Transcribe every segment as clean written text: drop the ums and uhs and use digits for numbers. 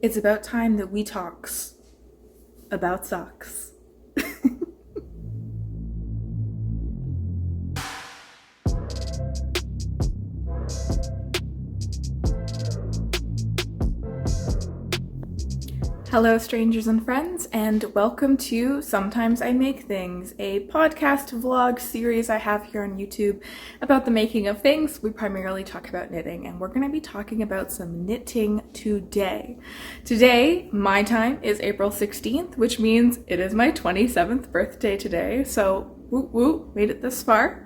It's about time that we talks about socks. Hello, strangers and friends, and welcome to Sometimes I Make Things, a podcast vlog series I have here on YouTube about the making of things. We primarily talk about knitting, and we're going to be talking about some knitting today. Today, my time is April 16th, which means it is my 27th birthday today, so woo woo, made it this far.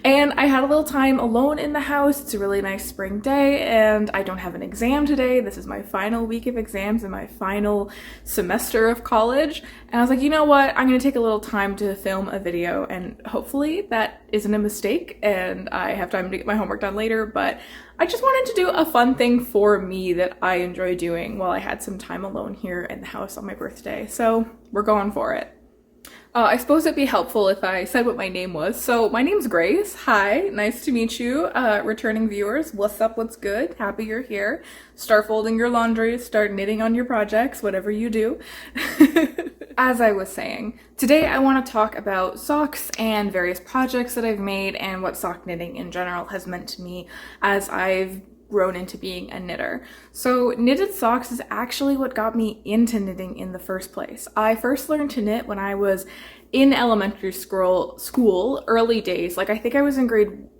And I had a little time alone in the house. It's a really nice spring day and I don't have an exam today. This is my final week of exams and my final semester of college. And I was like, you know what? I'm gonna take a little time to film a video and hopefully that isn't a mistake and I have time to get my homework done later, but I just wanted to do a fun thing for me that I enjoy doing while I had some time alone here in the house on my birthday. So we're going for it. I suppose it'd be helpful if I said what my name was. So my name's Grace. Hi, nice to meet you, returning viewers. What's up, what's good? Happy you're here. Start folding your laundry, start knitting on your projects, whatever you do. As I was saying, today I want to talk about socks and various projects that I've made and what sock knitting in general has meant to me as I've grown into being a knitter. So knitted socks is actually what got me into knitting in the first place. I first learned to knit when I was in elementary school, early days. Like I think I was in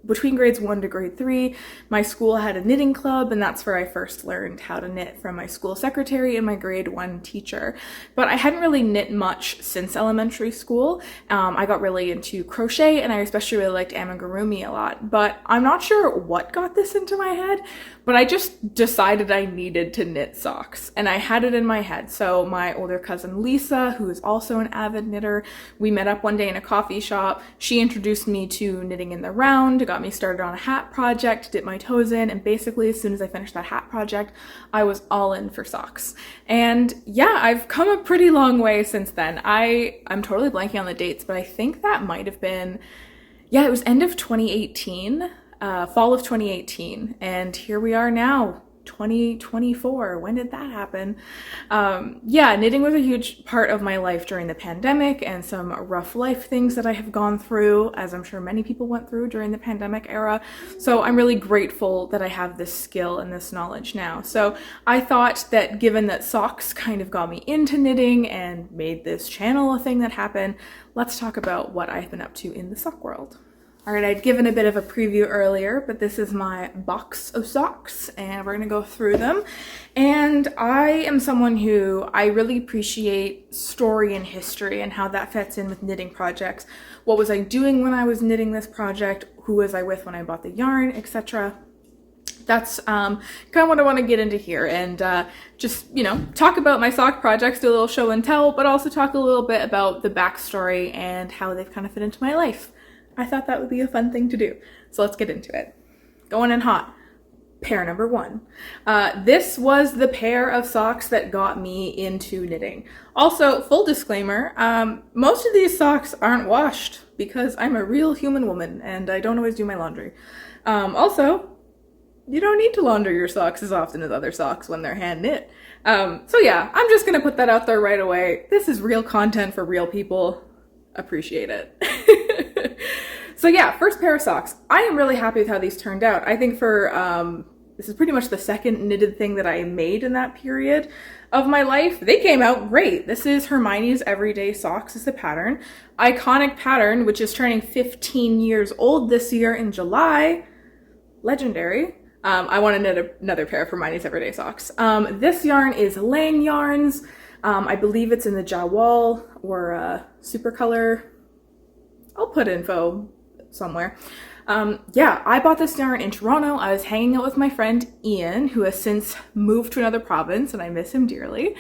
between grades 1 to grade 3. My school had a knitting club and that's where I first learned how to knit from my school secretary and my grade 1 teacher. But I hadn't really knit much since elementary school. I got really into crochet and I especially really liked amigurumi a lot. But I'm not sure what got this into my head, but I just decided I needed to knit socks and I had it in my head. So my older cousin Lisa, who is also an avid knitter, we met up one day in a coffee shop. She introduced me to knitting in the round, got me started on a hat project, dipped my toes in, and basically as soon as I finished that hat project, I was all in for socks. And yeah, I've come a pretty long way since then. I'm totally blanking on the dates, but I think that might have been, yeah, it was end of 2018, fall of 2018, and here we are now. 2024. When did that happen? Yeah, knitting was a huge part of my life during the pandemic and some rough life things that I have gone through, as I'm sure many people went through during the pandemic era. So I'm really grateful that I have this skill and this knowledge now. So I thought that given that socks kind of got me into knitting and made this channel a thing that happened, let's talk about what I've been up to in the sock world. All right, I'd given a bit of a preview earlier, but this is my box of socks and we're gonna go through them. And I am someone who I really appreciate story and history and how that fits in with knitting projects. What was I doing when I was knitting this project? Who was I with when I bought the yarn, etc. That's kind of what I want to get into here and just, talk about my sock projects, do a little show and tell, but also talk a little bit about the backstory and how they've kind of fit into my life. I thought that would be a fun thing to do. So let's get into it. Going in hot. Pair number 1. This was the pair of socks that got me into knitting. Also, full disclaimer, most of these socks aren't washed because I'm a real human woman and I don't always do my laundry. Also, you don't need to launder your socks as often as other socks when they're hand knit. So yeah, I'm just gonna put that out there right away. This is real content for real people. Appreciate it. So yeah, first pair of socks. I am really happy with how these turned out. I think this is pretty much the second knitted thing that I made in that period of my life. They came out great. This is Hermione's Everyday Socks is the pattern. Iconic pattern, which is turning 15 years old this year in July. Legendary. I want to knit another pair of Hermione's Everyday Socks. This yarn is Lang Yarns. I believe it's in the Jawal or Super Color. I'll put info somewhere. Yeah, I bought this yarn in Toronto. I was hanging out with my friend Ian, who has since moved to another province, and I miss him dearly.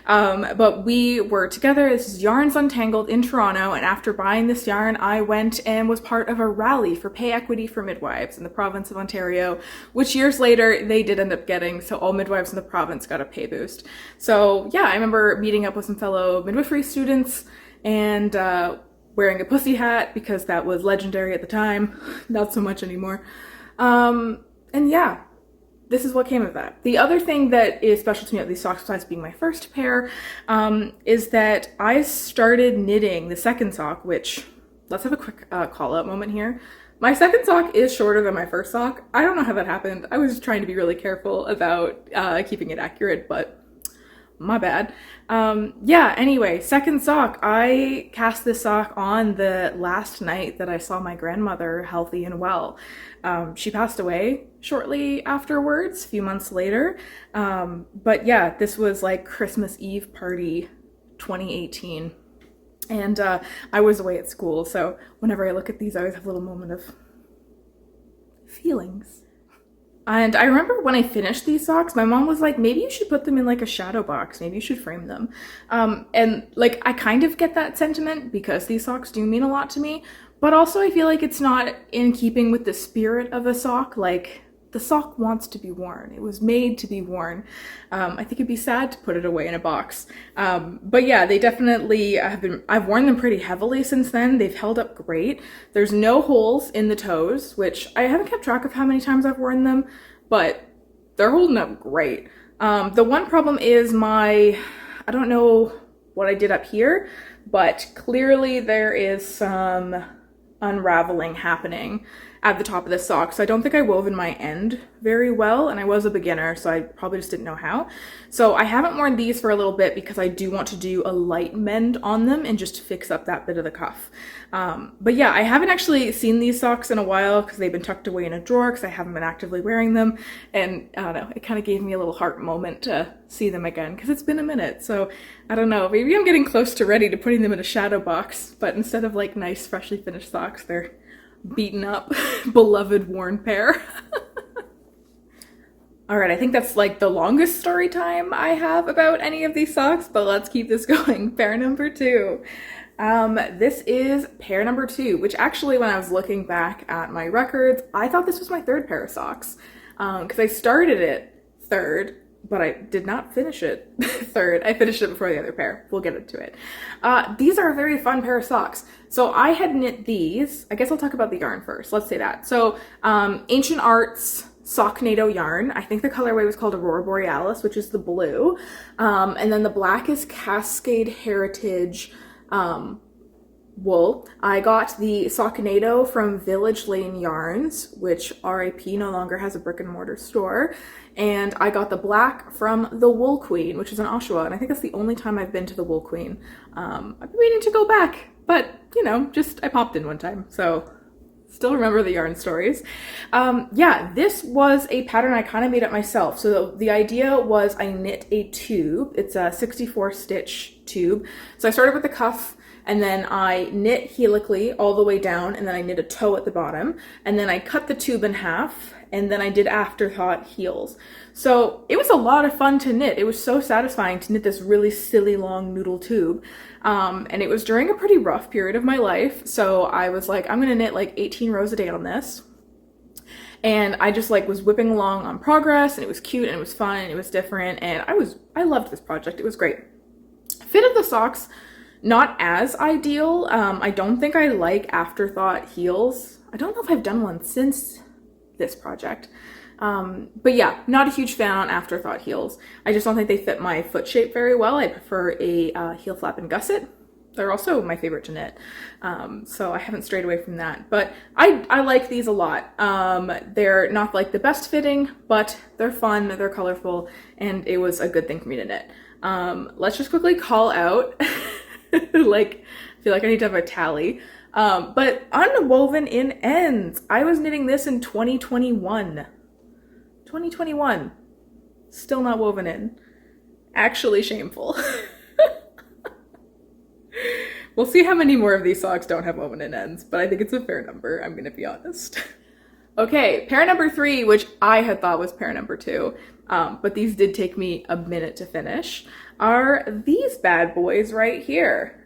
But we were together. This is Yarns Untangled in Toronto, and after buying this yarn, I went and was part of a rally for pay equity for midwives in the province of Ontario, which years later they did end up getting, so all midwives in the province got a pay boost. So yeah, I remember meeting up with some fellow midwifery students and wearing a pussy hat because that was legendary at the time, not so much anymore. And yeah, this is what came of that. The other thing that is special to me about these socks, besides being my first pair, is that I started knitting the second sock, which, let's have a quick call out moment here. My second sock is shorter than my first sock. I don't know how that happened. I was trying to be really careful about keeping it accurate, but my bad. Yeah, anyway, second sock. I cast this sock on the last night that I saw my grandmother healthy and well. She passed away shortly afterwards, a few months later. But yeah, this was like Christmas Eve party 2018. And I was away at school, so whenever I look at these, I always have a little moment of feelings. And I remember when I finished these socks, my mom was like, maybe you should put them in like a shadow box. Maybe you should frame them. And like, I kind of get that sentiment because these socks do mean a lot to me, but also I feel like it's not in keeping with the spirit of a sock. Like, the sock wants to be worn. It was made to be worn. I think it'd be sad to put it away in a box. But yeah, they definitely I've worn them pretty heavily since then. They've held up great. There's no holes in the toes, which I haven't kept track of how many times I've worn them, but they're holding up great. The one problem is I don't know what I did up here, but clearly there is some unraveling happening at the top of the sock. So I don't think I wove in my end very well, and I was a beginner, so I probably just didn't know how. So I haven't worn these for a little bit because I do want to do a light mend on them and just fix up that bit of the cuff. But yeah, I haven't actually seen these socks in a while because they've been tucked away in a drawer because I haven't been actively wearing them. And I don't know, it kind of gave me a little heart moment to see them again because it's been a minute. So I don't know, maybe I'm getting close to ready to putting them in a shadow box, but instead of like nice, freshly finished socks, they're beaten up, beloved worn pair. All right, I think that's like the longest story time I have about any of these socks, but let's keep this going. Pair number 2. This is pair number 2, which actually when I was looking back at my records, I thought this was my third pair of socks because I started it third, but I did not finish it third. I finished it before the other pair. We'll get into it. These are a very fun pair of socks. So I had knit these. I guess I'll talk about the yarn first. Let's say that. So Ancient Arts Socknado yarn. I think the colorway was called Aurora Borealis, which is the blue. And then the black is Cascade Heritage wool. I got the Socknado from Village Lane Yarns, which RIP no longer has a brick and mortar store. And I got the black from the Wool Queen, which is in Oshawa. And I think that's the only time I've been to the Wool Queen. I've been waiting to go back, but you know, just I popped in one time. So still remember the yarn stories. Yeah, this was a pattern I kind of made up myself. So the idea was I knit a tube. It's a 64 stitch tube. So I started with the cuff, and then I knit helically all the way down, and then I knit a toe at the bottom, and then I cut the tube in half, and then I did afterthought heels. So it was a lot of fun to knit. It was so satisfying to knit this really silly long noodle tube. And it was during a pretty rough period of my life. So I was like, I'm gonna knit like 18 rows a day on this. And I just like was whipping along on progress, and it was cute and it was fun and it was different. And I loved this project. It was great. Fit of the socks, not as ideal. I don't think I like afterthought heels. I don't know if I've done one since this project. But yeah, not a huge fan on afterthought heels. I just don't think they fit my foot shape very well. I prefer a heel flap and gusset. They're also my favorite to knit. So I haven't strayed away from that, but I like these a lot. They're not like the best fitting, but they're fun, they're colorful, and it was a good thing for me to knit. Let's just quickly call out, like, I feel like I need to have a tally. But unwoven in ends. I was knitting this in 2021. 2021. Still not woven in. Actually shameful. We'll see how many more of these socks don't have woven in ends, but I think it's a fair number, I'm gonna be honest. Okay, pair number 3, which I had thought was pair number 2, but these did take me a minute to finish, are these bad boys right here.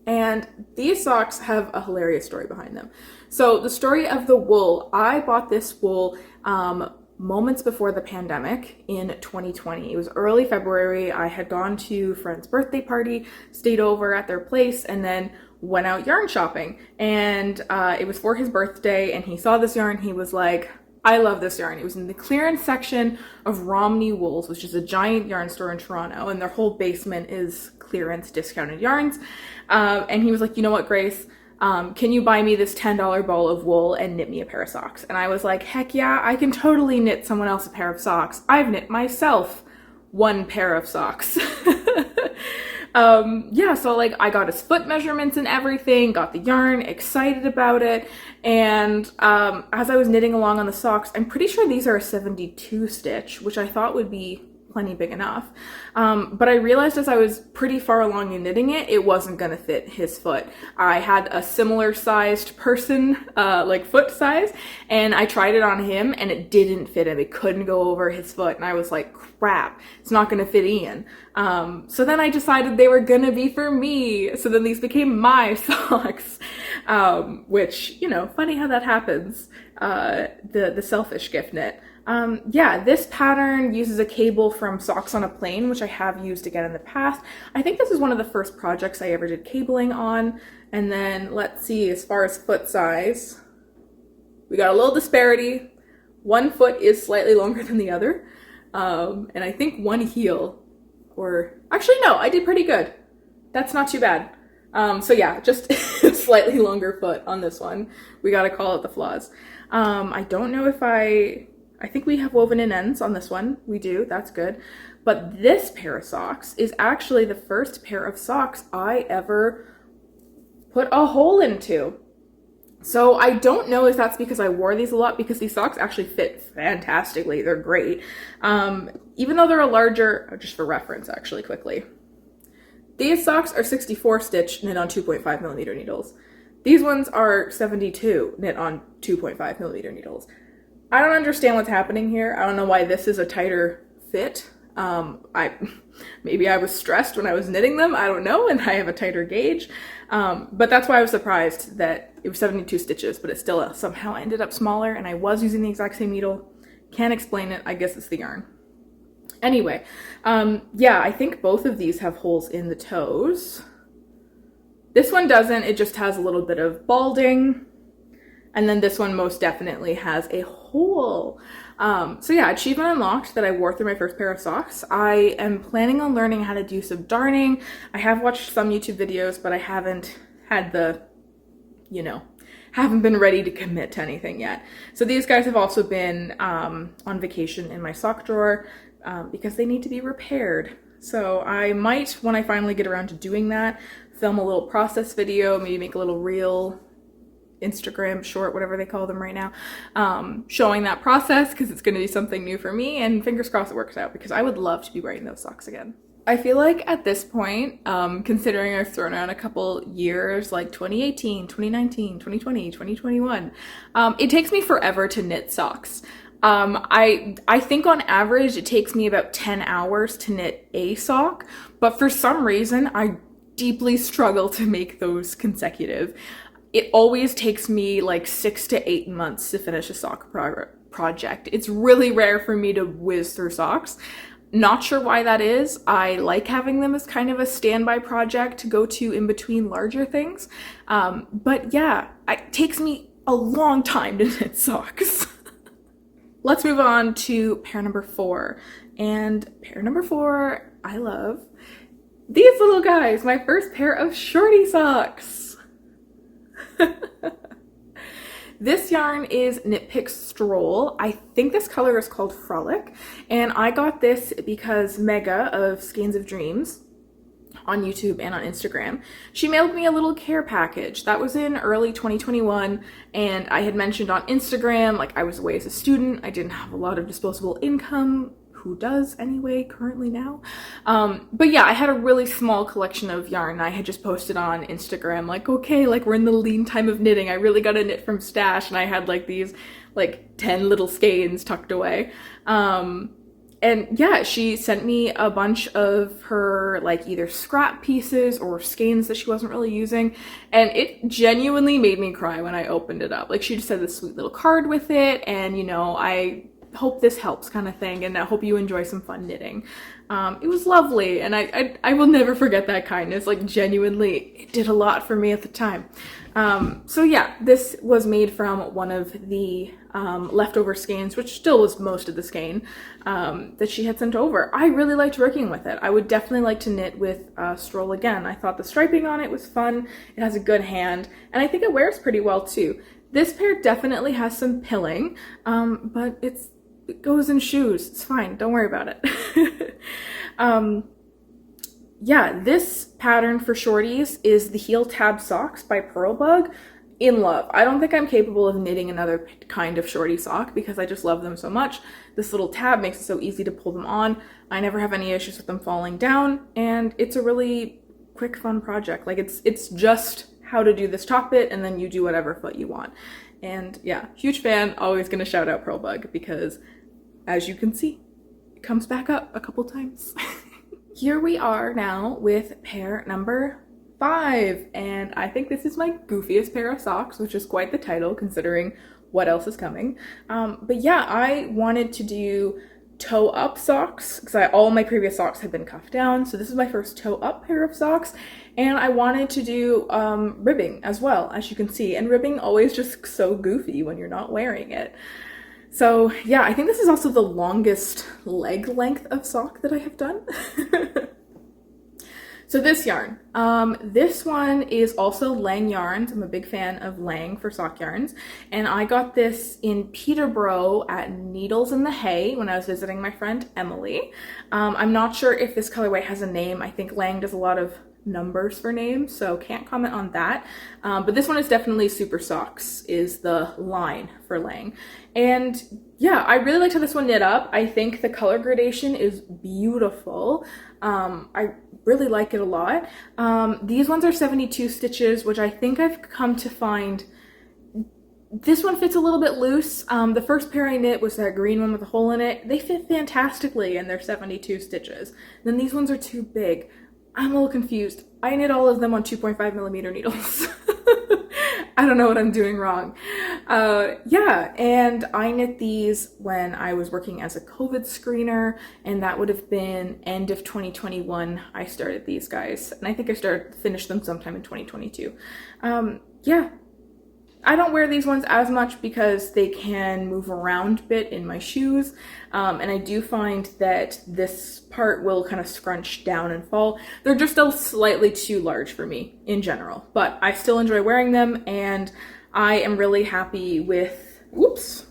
And these socks have a hilarious story behind them. So the story of the wool, I bought this wool moments before the pandemic in 2020. It was early February. I had gone to a friend's birthday party, stayed over at their place, and then went out yarn shopping. And it was for his birthday, and he saw this yarn. He was like, I love this yarn. It was in the clearance section of Romney Wools, which is a giant yarn store in Toronto, and their whole basement is clearance discounted yarns. And he was like, you know what, Grace? Can you buy me this $10 ball of wool and knit me a pair of socks? And I was like, heck yeah, I can totally knit someone else a pair of socks. I've knit myself one pair of socks. Yeah, so like I got his foot measurements and everything, got the yarn, excited about it. And as I was knitting along on the socks, I'm pretty sure these are a 72 stitch, which I thought would be plenty big enough. But I realized as I was pretty far along in knitting it, it wasn't gonna fit his foot. I had a similar sized person, like foot size, and I tried it on him and it didn't fit him. It couldn't go over his foot. And I was like, crap, it's not gonna fit Ian. So then I decided they were gonna be for me. So then these became my socks, which, you know, funny how that happens, the selfish gift knit. Yeah, this pattern uses a cable from Socks on a Plane, which I have used again in the past. I think this is one of the first projects I ever did cabling on. And then let's see, as far as foot size, we got a little disparity. One foot is slightly longer than the other. And I think one heel, or actually no, I did pretty good. That's not too bad. So yeah, just a slightly longer foot on this one. We gotta call it the flaws. I don't know if I think we have woven in ends on this one. We do, that's good. But this pair of socks is actually the first pair of socks I ever put a hole into. So I don't know if that's because I wore these a lot, because these socks actually fit fantastically. They're great. Even though they're a larger, just for reference actually quickly, these socks are 64 stitch knit on 2.5 millimeter needles. These ones are 72 knit on 2.5 millimeter needles. I don't understand what's happening here. I don't know why this is a tighter fit. Maybe I was stressed when I was knitting them, I don't know, and I have a tighter gauge. But that's why I was surprised that it was 72 stitches, but it still somehow ended up smaller, and I was using the exact same needle. Can't explain it, I guess it's the yarn. Anyway, yeah, I think both of these have holes in the toes. This one doesn't, it just has a little bit of balding. And then this one most definitely has a hole. So yeah, achievement unlocked that I wore through my first pair of socks. I am planning on learning how to do some darning. I have watched some YouTube videos, but I haven't had the, you know, haven't been ready to commit to anything yet. So these guys have also been on vacation in my sock drawer because they need to be repaired. So I might, when I finally get around to doing that, film a little process video, maybe make a little reel, Instagram short, whatever they call them right now, showing that process, because it's going to be something new for me, and fingers crossed it works out, because I would love to be wearing those socks again. I feel like at this point, considering I've thrown out a couple years, like 2018, 2019, 2020, 2021, it takes me forever to knit socks. I think on average it takes me about 10 hours to knit a sock, but for some reason I deeply struggle to make those consecutive. It always takes me like 6 to 8 months to finish a sock project. It's really rare for me to whiz through socks. Not sure why that is. I like having them as kind of a standby project to go to in between larger things. But yeah, it takes me a long time to knit socks. Let's move on to pair number 4. And pair number 4, I love these little guys, my first pair of Shortie socks. This yarn is Knit Pick Stroll. I think this color is called Frolic, and I got this because Mega of Skeins of Dreams on YouTube and on Instagram, she mailed me a little care package. That was in early 2021, and I had mentioned on Instagram, like, I was away as a student, I didn't have a lot of disposable income. Who does anyway currently now? But yeah, I had a really small collection of yarn. I had just posted on Instagram like, okay, like, we're in the lean time of knitting, I really gotta knit from stash, and I had like these like 10 little skeins tucked away. And yeah, she sent me a bunch of her like either scrap pieces or skeins that she wasn't really using, and it genuinely made me cry when I opened it up. Like, she just had this sweet little card with it, and you know, I hope this helps kind of thing, and I hope you enjoy some fun knitting. It was lovely, and I will never forget that kindness. Like, genuinely, it did a lot for me at the time. So yeah, this was made from one of the leftover skeins, which still was most of the skein that she had sent over. I really liked working with it. I would definitely like to knit with Stroll again. I thought the striping on it was fun. It has a good hand, and I think it wears pretty well too. This pair definitely has some pilling, but it goes in shoes. It's fine. Don't worry about it. Yeah, this pattern for shorties is the heel tab socks by Purl. In love. I don't think I'm capable of knitting another kind of shorty sock because I just love them so much. This little tab makes it so easy to pull them on. I never have any issues with them falling down, and it's a really quick, fun project. Like, it's just how to do this top bit, and then you do whatever foot you want. And yeah, huge fan. Always gonna shout out Purl because, as you can see, it comes back up a couple times. Here we are now with pair number 5, and I think this is my goofiest pair of socks, which is quite the title considering what else is coming. But yeah, I wanted to do toe up socks because all my previous socks have been cuffed down, so this is my first toe up pair of socks, and I wanted to do ribbing as well, as you can see, and ribbing always just so goofy when you're not wearing it. So yeah, I think this is also the longest leg length of sock that I have done. So this yarn, this one is also Lang yarns. I'm a big fan of Lang for sock yarns, and I got this in Peterborough at Needles in the Hay when I was visiting my friend Emily. I'm not sure if this colorway has a name. I think Lang does a lot of numbers for names, so can't comment on that. But this one is definitely Super Socks is the line for Lang. And yeah, I really liked how this one knit up. I think the color gradation is beautiful. I really like it a lot. These ones are 72 stitches, which I think I've come to find this one fits a little bit loose. The first pair I knit was that green one with a hole in it. They fit fantastically and they're 72 stitches. Then these ones are too big. I'm a little confused. I knit all of them on 2.5mm needles. I don't know what I'm doing wrong. Yeah, and I knit these when I was working as a COVID screener, and that would have been end of 2021 I started these guys. And I think I finished them sometime in 2022. Yeah. I don't wear these ones as much because they can move around a bit in my shoes, and I do find that this part will kind of scrunch down and fall. They're just still slightly too large for me in general, but I still enjoy wearing them, and I am really happy with, whoops,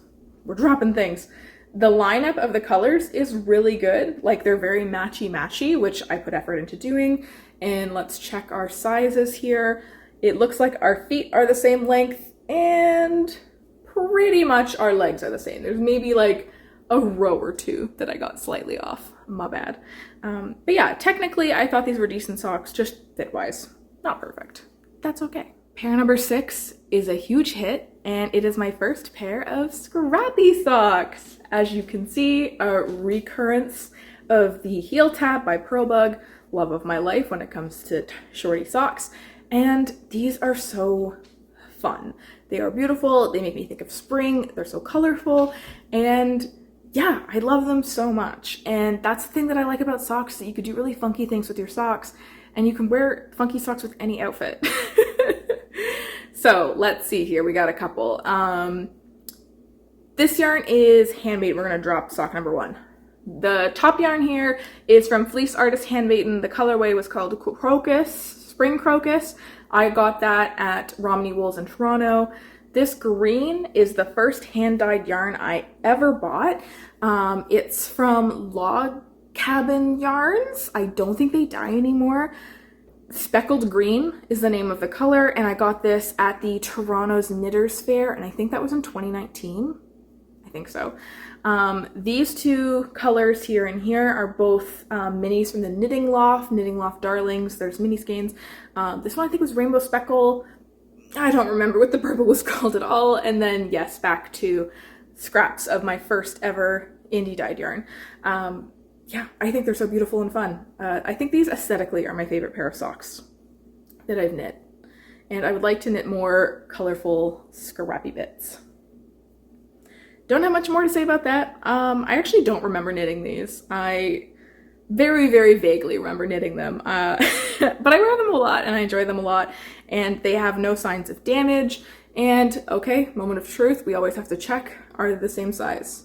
we're dropping things. The lineup of the colors is really good. Like, they're very matchy-matchy, which I put effort into doing, and let's check our sizes here. It looks like our feet are the same length, and pretty much our legs are the same. There's maybe like a row or two that I got slightly off. My bad. But yeah, technically I thought these were decent socks, just fit-wise. Not perfect. That's okay. Pair number 6 is a huge hit, and it is my first pair of scrappy socks. As you can see, a recurrence of the heel tab by Purl, love of my life when it comes to shorty socks. And these are so fun. They are beautiful. They make me think of spring. They're so colorful. And yeah, I love them so much. And that's the thing that I like about socks, that you could do really funky things with your socks, and you can wear funky socks with any outfit. So let's see here. We got a couple. This yarn is handmade. We're going to drop sock number 1. The top yarn here is from Fleece Artist Handmaiden. The colorway was called Crocus, Spring Crocus. I got that at Romney Wools in Toronto. This green is the first hand-dyed yarn I ever bought. It's from Log Cabin Yarns. I don't think they dye anymore. Speckled Green is the name of the color, and I got this at the Toronto's Knitters Fair, and I think that was in 2019. I think so. These two colors here and here are both minis from the Knitting Loft Darlings. There's mini skeins. This one I think was Rainbow Speckle. I don't remember what the purple was called at all. And then yes, back to scraps of my first ever indie dyed yarn. Yeah, I think they're so beautiful and fun. I think these aesthetically are my favorite pair of socks that I've knit. And I would like to knit more colorful scrappy bits. don't have much more to say about that. I actually don't remember knitting these. I very, very vaguely remember knitting them, but I wear them a lot and I enjoy them a lot, and they have no signs of damage. And okay, moment of truth, we always have to check, are they the same size?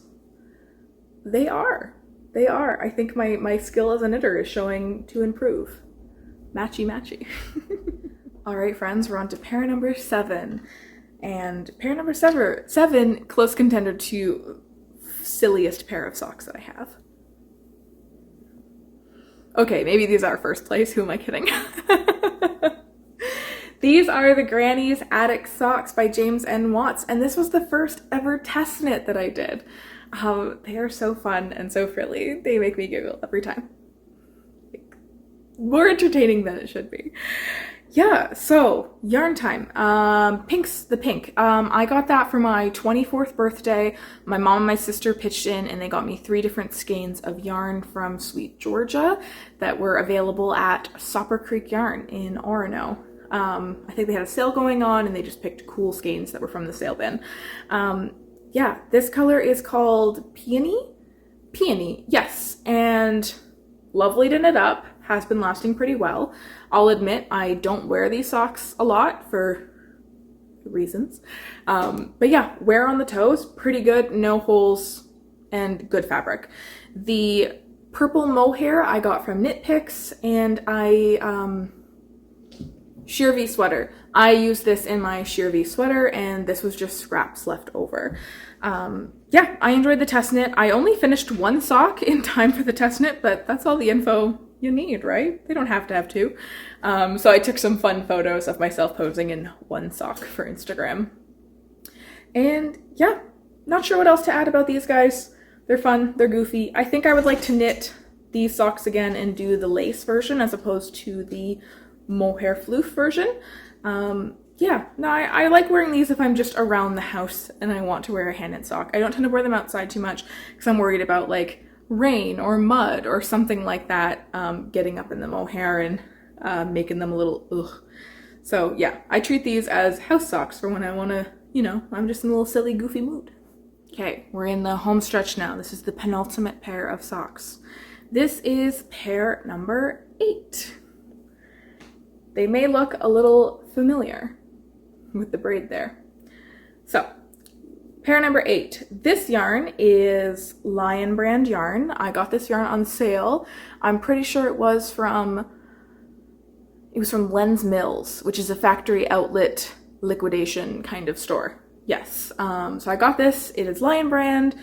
They are. They are. I think my skill as a knitter is showing to improve. Matchy matchy. All right, friends, we're on to pair number 7. And pair number 7, close contender to silliest pair of socks that I have. Okay, maybe these are first place. Who am I kidding? These are the Granny's Attic Socks by James N. Watts, and this was the first ever test knit that I did. They are so fun and so frilly. They make me giggle every time. More entertaining than it should be. Yeah, so yarn time. Pink's the pink. I got that for my 24th birthday. My mom and my sister pitched in and they got me 3 different skeins of yarn from Sweet Georgia that were available at Sopper Creek Yarn in Orono. I think they had a sale going on and they just picked cool skeins that were from the sale bin. Yeah, this color is called Peony? Peony, yes, and lovely to knit up. Has been lasting pretty well. I'll admit I don't wear these socks a lot for reasons. But yeah, wear on the toes, pretty good, no holes, and good fabric. The purple mohair I got from Knit Picks, and Sheer V sweater. I used this in my Sheer V sweater, and this was just scraps left over. Yeah, I enjoyed the test knit. I only finished 1 sock in time for the test knit, but that's all the info you need, right? They don't have to have 2. So I took some fun photos of myself posing in 1 sock for Instagram. And yeah, not sure what else to add about these guys. They're fun, they're goofy. I think I would like to knit these socks again and do the lace version as opposed to the mohair floof version. Yeah, no, I like wearing these if I'm just around the house and I want to wear a hand knit sock. I don't tend to wear them outside too much because I'm worried about like rain or mud or something like that getting up in the mohair and making them a little ugh. So yeah, I treat these as house socks for when I want to, you know, I'm just in a little silly goofy mood. Okay, we're in the home stretch now. This is the penultimate pair of socks. This is pair number 8. They may look a little familiar with the braid there. So, pair number 8. This yarn is Lion brand yarn. I got this yarn on sale. I'm pretty sure it was from Lens Mills, which is a factory outlet liquidation kind of store. Yes, so I got this. It is Lion brand.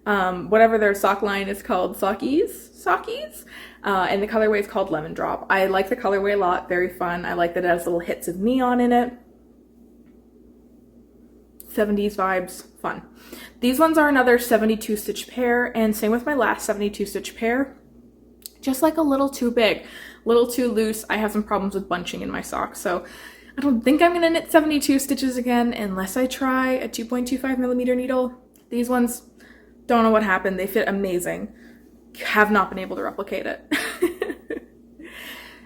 Whatever their sock line is called, Sockies. And the colorway is called Lemon Drop. I like the colorway a lot, very fun. I like that it has little hits of neon in it. 70s vibes, fun. These ones are another 72 stitch pair, and same with my last 72 stitch pair. Just like a little too big, a little too loose. I have some problems with bunching in my socks, so I don't think I'm gonna knit 72 stitches again unless I try a 2.25 millimeter needle. These ones, don't know what happened. They fit amazing. Have not been able to replicate it.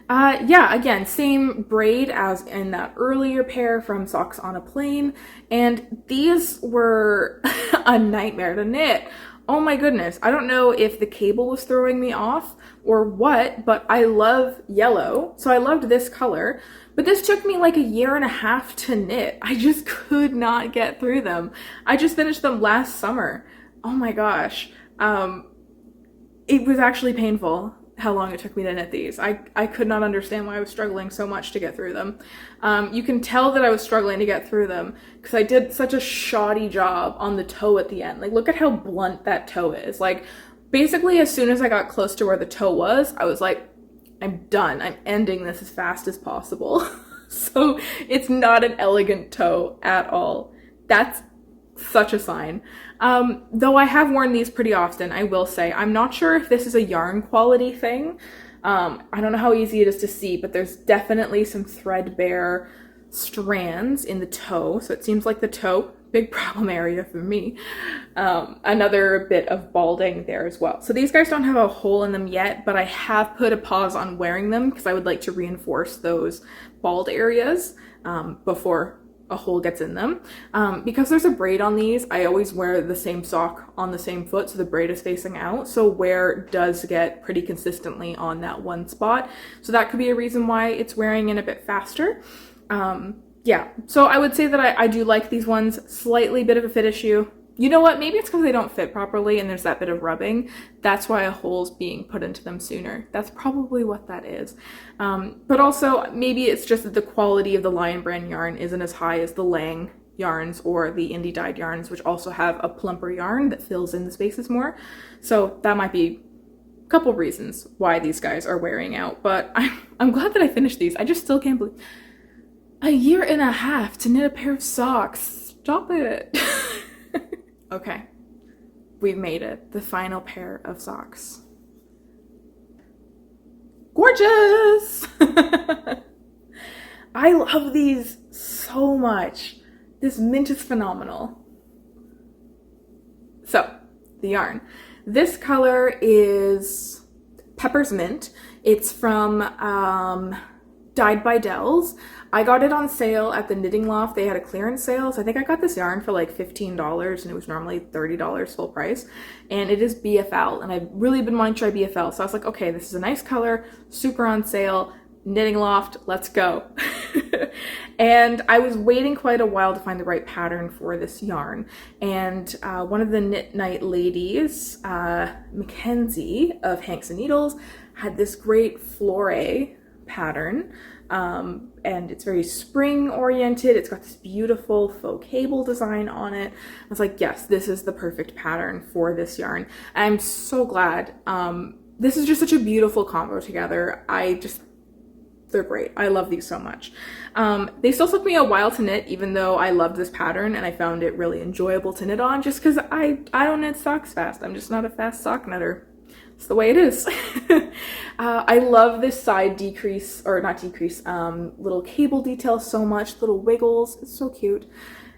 Yeah, again, same braid as in that earlier pair from Socks on a Plane, and these were a nightmare to knit. Oh my goodness, I don't know if the cable was throwing me off or what, but I love yellow, so I loved this color, but this took me like 1.5 years to knit. I just could not get through them. I just finished them last summer. Oh my gosh. It was actually painful how long it took me to knit these. I could not understand why I was struggling so much to get through them. You can tell that I was struggling to get through them because I did such a shoddy job on the toe at the end. Like, look at how blunt that toe is. Like, basically as soon as I got close to where the toe was, I was like, I'm done. I'm ending this as fast as possible. So it's not an elegant toe at all. That's such a sign. Though I have worn these pretty often, I will say. I'm not sure if this is a yarn quality thing. I don't know how easy it is to see, but there's definitely some threadbare strands in the toe. So it seems like the toe, big problem area for me. Another bit of balding there as well. So these guys don't have a hole in them yet, but I have put a pause on wearing them because I would like to reinforce those bald areas before a hole gets in them. Because there's a braid on these, I always wear the same sock on the same foot, so the braid is facing out, so wear does get pretty consistently on that one spot. So that could be a reason why it's wearing in a bit faster. Yeah, so I would say that I do like these ones. Slightly bit of a fit issue. You know what? Maybe it's because they don't fit properly and there's that bit of rubbing. That's why a hole's being put into them sooner. That's probably what that is. But also, maybe it's just that the quality of the Lion Brand yarn isn't as high as the Lang yarns or the indie dyed yarns, which also have a plumper yarn that fills in the spaces more. So that might be a couple reasons why these guys are wearing out. But I'm glad that I finished these. I just still can't believe... A year and a half to knit a pair of socks. Stop it. Okay, we've made it. The final pair of socks. Gorgeous! I love these so much. This mint is phenomenal. So, the yarn. This color is Pepper's Mint. It's from Dyed by Dells. I got it on sale at the Knitting Loft. They had a clearance sale, so I think I got this yarn for like $15 and it was normally $30 full price. And it is BFL, and I've really been wanting to try BFL, so I was like, okay, this is a nice color, super on sale, Knitting Loft, let's go. And I was waiting quite a while to find the right pattern for this yarn, and one of the Knit Night ladies, Makenzie of HanksAndNeedles, had this great Floret pattern, and it's very spring oriented. It's got this beautiful faux cable design on it. I was like, yes, this is the perfect pattern for this yarn. I'm so glad. This is just such a beautiful combo together. They're great. I love these so much. They still took me a while to knit, even though I loved this pattern and I found it really enjoyable to knit on, just because I don't knit socks fast. I'm just not a fast sock knitter. It's the way it is. I love this side little cable detail so much, little wiggles. It's so cute.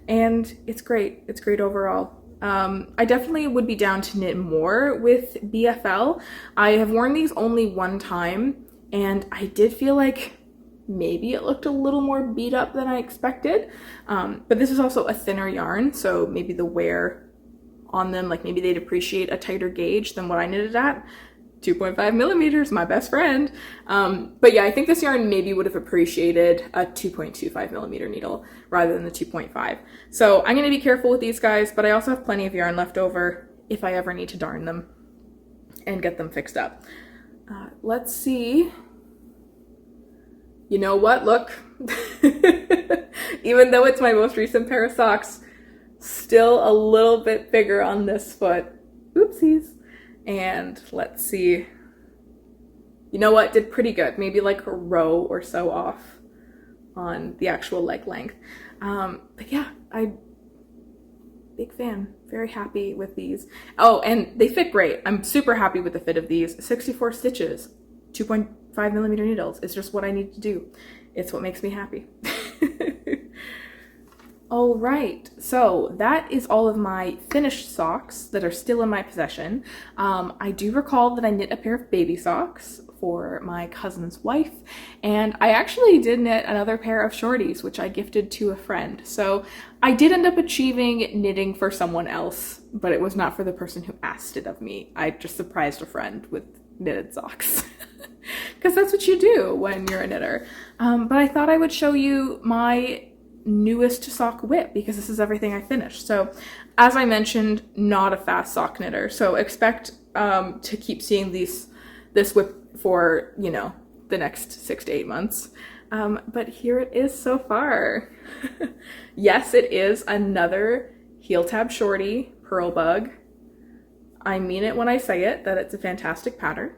And it's great. It's great overall. I definitely would be down to knit more with BFL. I have worn these only one time, and I did feel like maybe it looked a little more beat up than I expected. But this is also a thinner yarn, so maybe the wear on them, like maybe they'd appreciate a tighter gauge than what I knitted at. 2.5 millimeters, my best friend. But yeah, I think this yarn maybe would have appreciated a 2.25 millimeter needle rather than the 2.5. So I'm gonna be careful with these guys, but I also have plenty of yarn left over if I ever need to darn them and get them fixed up. Let's see. You know what? Look. Even though it's my most recent pair of socks, still a little bit bigger on this foot. Oopsies. And let's see. You know what? Did pretty good. Maybe like a row or so off on the actual leg length. But yeah, big fan. Very happy with these. Oh, and they fit great. I'm super happy with the fit of these. 64 stitches, 2.5 millimeter needles. It's just what I need to do. It's what makes me happy. All right, so that is all of my finished socks that are still in my possession. I do recall that I knit a pair of baby socks for my cousin's wife, and I actually did knit another pair of shorties, which I gifted to a friend. So I did end up achieving knitting for someone else, but it was not for the person who asked it of me. I just surprised a friend with knitted socks. Because that's what you do when you're a knitter. But I thought I would show you my newest sock whip because this is everything I finished. So as I mentioned, not a fast sock knitter, so expect to keep seeing this whip for, you know, the next 6 to 8 months. But here it is so far. Yes, it is another heel tab shorty Purl bug. I mean it when I say it, that it's a fantastic pattern.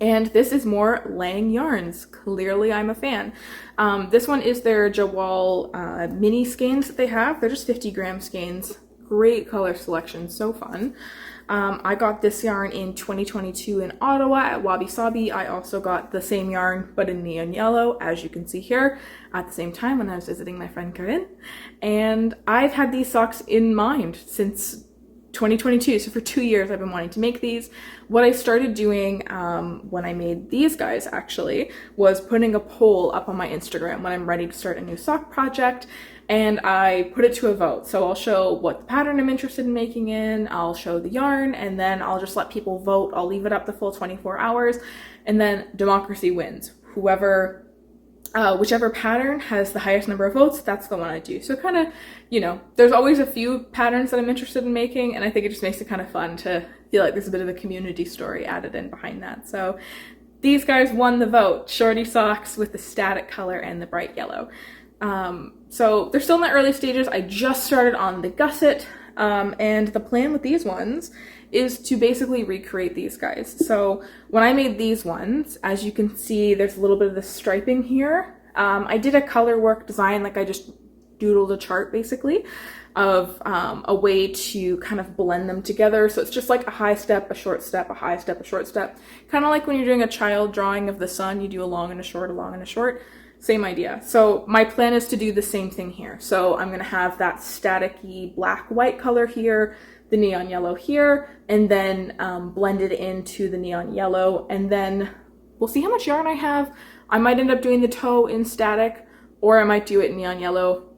And this is more Lang yarns. Clearly I'm a fan. This one is their Jawal mini skeins that they have. They're just 50 gram skeins. Great color selection, so fun. I got this yarn in 2022 in Ottawa at Wabi Sabi. I also got the same yarn but in neon yellow, as you can see here, at the same time when I was visiting my friend Corinne. And I've had these socks in mind since 2022. So for 2 years I've been wanting to make these. What I started doing when I made these guys actually was putting a poll up on my Instagram when I'm ready to start a new sock project, and I put it to a vote. So I'll show what the pattern I'm interested in making in, I'll show the yarn, and then I'll just let people vote. I'll leave it up the full 24 hours, and then democracy wins. Whichever pattern has the highest number of votes, that's the one I do. So kind of, you know, there's always a few patterns that I'm interested in making, and I think it just makes it kind of fun to feel like there's a bit of a community story added in behind that. So these guys won the vote. Shortie socks with the static color and the bright yellow. So they're still in the early stages. I just started on the gusset, and the plan with these ones is to basically recreate these guys. So when I made these ones, as you can see, there's a little bit of the striping here. I did a color work design, like I just doodled a chart basically of a way to kind of blend them together. So it's just like a high step, a short step, a high step, a short step. Kind of like when you're doing a child drawing of the sun, you do a long and a short, a long and a short. Same idea. So my plan is to do the same thing here. So I'm going to have that static-y black-white color here, the neon yellow here, and then blend it into the neon yellow, and then we'll see how much yarn I have. I might end up doing the toe in static, or I might do it in neon yellow.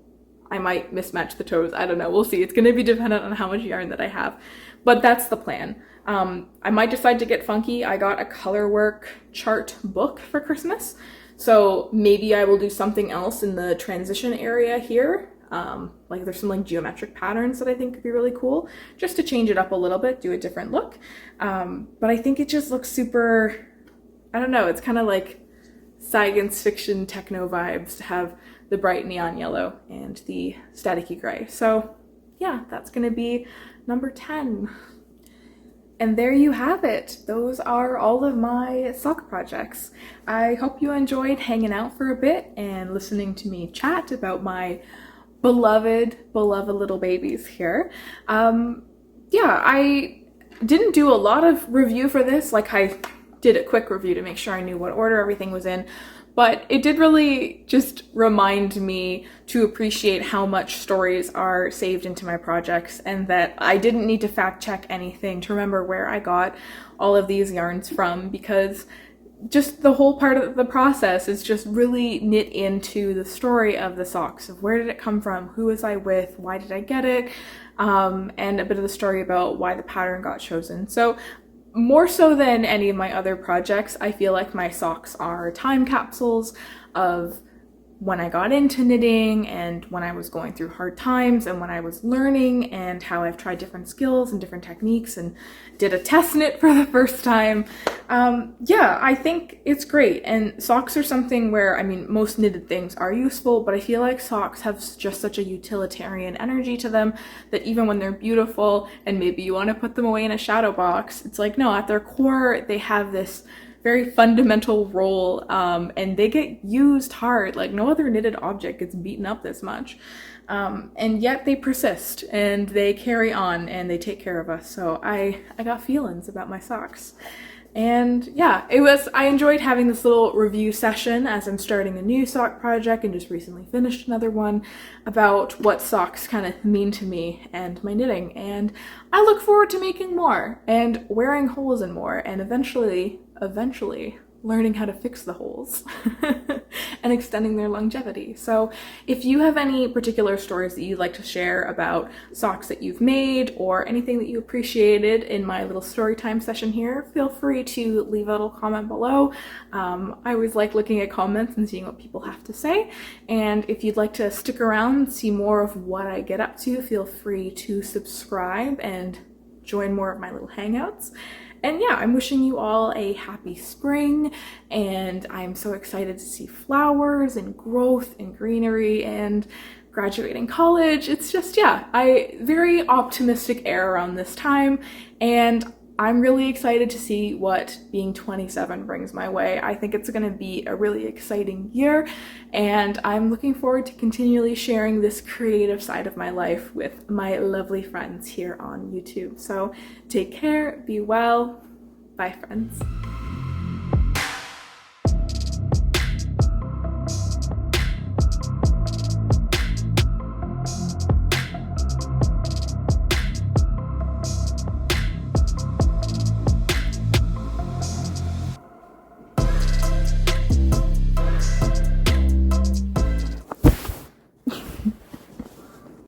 I might mismatch the toes. I don't know. We'll see. It's going to be dependent on how much yarn that I have, but that's the plan. I might decide to get funky. I got a color work chart book for Christmas, so maybe I will do something else in the transition area here. Like there's some like geometric patterns that I think could be really cool, just to change it up a little bit, do a different look. But I think it just looks super, I don't know, it's kind of like science fiction techno vibes to have the bright neon yellow and the staticky gray. So yeah, that's gonna be number 10. And there you have it. Those are all of my sock projects. I hope you enjoyed hanging out for a bit and listening to me chat about my beloved little babies here. Yeah, I didn't do a lot of review for this. Like I did a quick review to make sure I knew what order everything was in, but it did really just remind me to appreciate how much stories are saved into my projects, and that I didn't need to fact check anything to remember where I got all of these yarns from, because just the whole part of the process is just really knit into the story of the socks, of where did it come from, who was I with, why did I get it, and a bit of the story about why the pattern got chosen. So more so than any of my other projects, I feel like my socks are time capsules of when I got into knitting and when I was going through hard times and when I was learning, and how I've tried different skills and different techniques and did a test knit for the first time. Yeah, I think it's great. And socks are something where, I mean, most knitted things are useful, but I feel like socks have just such a utilitarian energy to them that even when they're beautiful and maybe you want to put them away in a shadow box, it's like, no, at their core, they have this very fundamental role, and they get used hard. Like no other knitted object gets beaten up this much, and yet they persist and they carry on and they take care of us. So I got feelings about my socks. And yeah, I enjoyed having this little review session as I'm starting a new sock project, and just recently finished another one about what socks kind of mean to me and my knitting. And I look forward to making more and wearing holes in more, and eventually learning how to fix the holes and extending their longevity. So if you have any particular stories that you'd like to share about socks that you've made, or anything that you appreciated in my little story time session here, feel free to leave a little comment below. I always like looking at comments and seeing what people have to say. And if you'd like to stick around and see more of what I get up to, feel free to subscribe and join more of my little hangouts. And yeah, I'm wishing you all a happy spring, and I'm so excited to see flowers and growth and greenery and graduating college. It's just, yeah, very optimistic air around this time, and I'm really excited to see what being 27 brings my way. I think it's going to be a really exciting year, and I'm looking forward to continually sharing this creative side of my life with my lovely friends here on YouTube. So take care, be well, bye friends.